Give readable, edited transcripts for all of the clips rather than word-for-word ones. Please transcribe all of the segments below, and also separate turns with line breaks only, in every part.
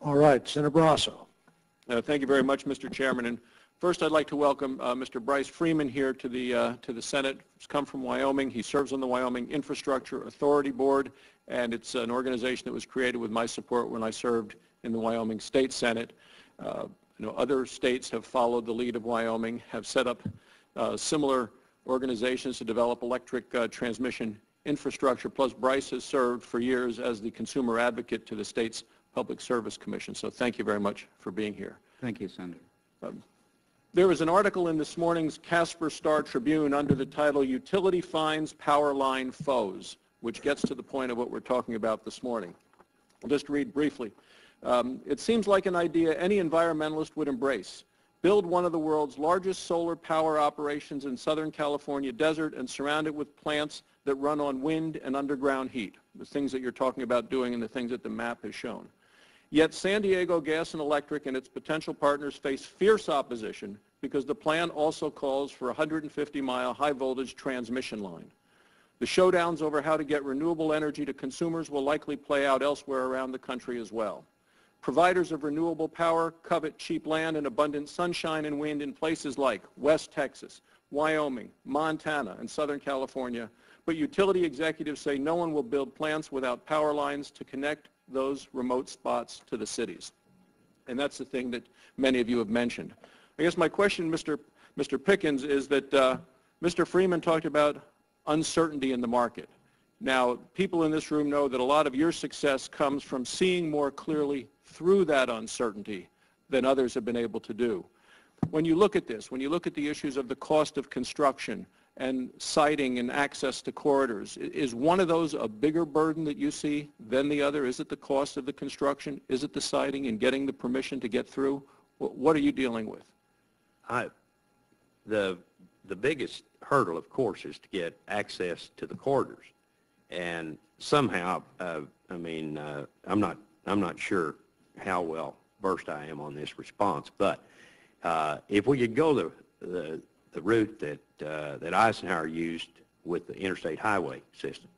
All right, Senator Barrasso.
Thank you very much, Mr. Chairman. And first, I'd like to welcome Mr. Bryce Freeman here to the Senate. He's come from Wyoming. He serves on the Wyoming Infrastructure Authority Board, and it's an organization that was created with my support when I served in the Wyoming State Senate. Other states have followed the lead of Wyoming, have set up similar organizations to develop electric transmission infrastructure. Plus, Bryce has served for years as the consumer advocate to the state's Public Service Commission. So thank you very much for being here.
Thank you, Senator.
There was an article in this morning's Casper Star Tribune under the title Utility Fines Power Line Foes, which gets to the point of what we're talking about this morning. I'll just read briefly. It seems like an idea any environmentalist would embrace. Build one of the world's largest solar power operations in Southern California desert and surround it with plants that run on wind and underground heat, the things that you're talking about doing and the things that the map has shown. Yet San Diego Gas and Electric and its potential partners face fierce opposition because the plan also calls for a 150-mile high-voltage transmission line. The showdowns over how to get renewable energy to consumers will likely play out elsewhere around the country as well. Providers of renewable power covet cheap land and abundant sunshine and wind in places like West Texas, Wyoming, Montana, and Southern California, but utility executives say no one will build plants without power lines to connect those remote spots to the cities. And that's the thing that many of you have mentioned. I guess my question, Mr. Pickens, is that Mr. Freeman talked about uncertainty in the market. Now, people in this room know that a lot of your success comes from seeing more clearly through that uncertainty than others have been able to do. When you look at this, when you look at the issues of the cost of construction and siting and access to corridors, is one of those a bigger burden that you see than the other? Is it the cost of the construction? Is it the siting and getting the permission to get through? What are you dealing with?
The biggest hurdle, of course, is to get access to the corridors. And somehow, I'm not sure how well versed I am on this response, but if we could go the route that Eisenhower used with the interstate highway system,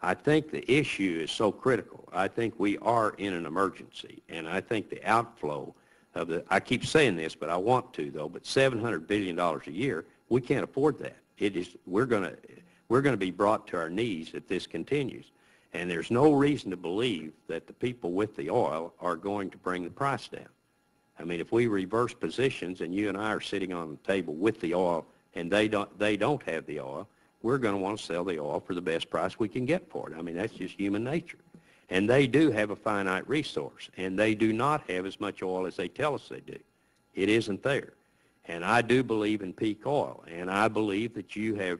I think the issue is so critical. I think we are in an emergency, and I think the outflow of the, I keep saying this, but I want to though, but $700 billion a year, we can't afford that. We're going to be brought to our knees if this continues. And there's no reason to believe that the people with the oil are going to bring the price down. I mean, if we reverse positions and you and I are sitting on the table with the oil and they don't have the oil, we're going to want to sell the oil for the best price we can get for it. I mean, that's just human nature. And they do have a finite resource, and they do not have as much oil as they tell us they do. It isn't there. And I do believe in peak oil, and I believe that you have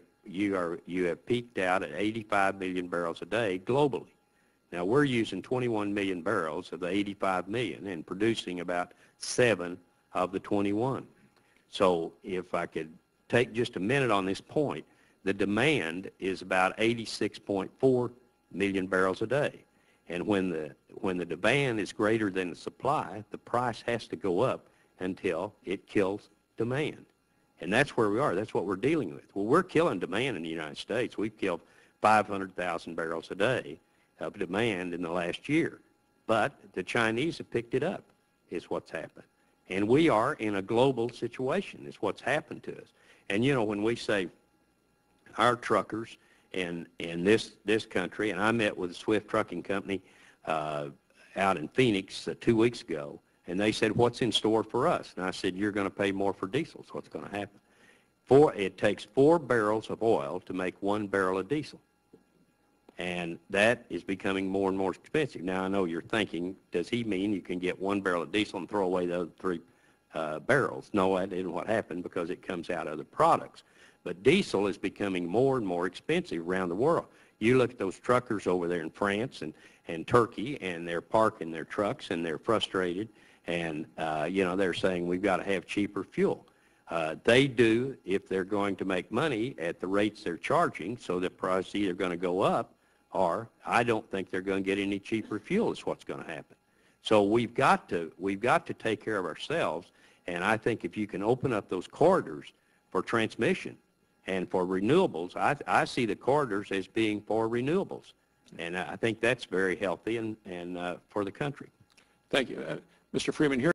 peaked out at 85 million barrels a day globally. Now, we're using 21 million barrels of the 85 million and producing about 7 of the 21. So if I could take just a minute on this point, the demand is about 86.4 million barrels a day. And when the demand is greater than the supply, the price has to go up until it kills demand. And that's where we are. That's what we're dealing with. Well, we're killing demand in the United States. We've killed 500,000 barrels a day of demand in the last year. But the Chinese have picked it up, is what's happened. And we are in a global situation, is what's happened to us. And, you know, when we say our truckers in this country, and I met with the Swift Trucking Company out in Phoenix 2 weeks ago, and they said, what's in store for us? And I said, you're going to pay more for diesel is what's going to happen. It takes 4 barrels of oil to make 1 barrel of diesel. And that is becoming more and more expensive. Now, I know you're thinking, does he mean you can get 1 barrel of diesel and throw away the other 3 barrels? No, that isn't what happened because it comes out of the products. But diesel is becoming more and more expensive around the world. You look at those truckers over there in France and Turkey, and they're parking their trucks, and they're frustrated, and, you know, they're saying we've got to have cheaper fuel. They do if they're going to make money at the rates they're charging, so the price is either going to go up, or I don't think they're going to get any cheaper fuel is what's going to happen. So we've got to take care of ourselves, and I think if you can open up those corridors for transmission and for renewables, I see the corridors as being for renewables, and I think that's very healthy and for the country.
Thank you. Mr. Freeman, here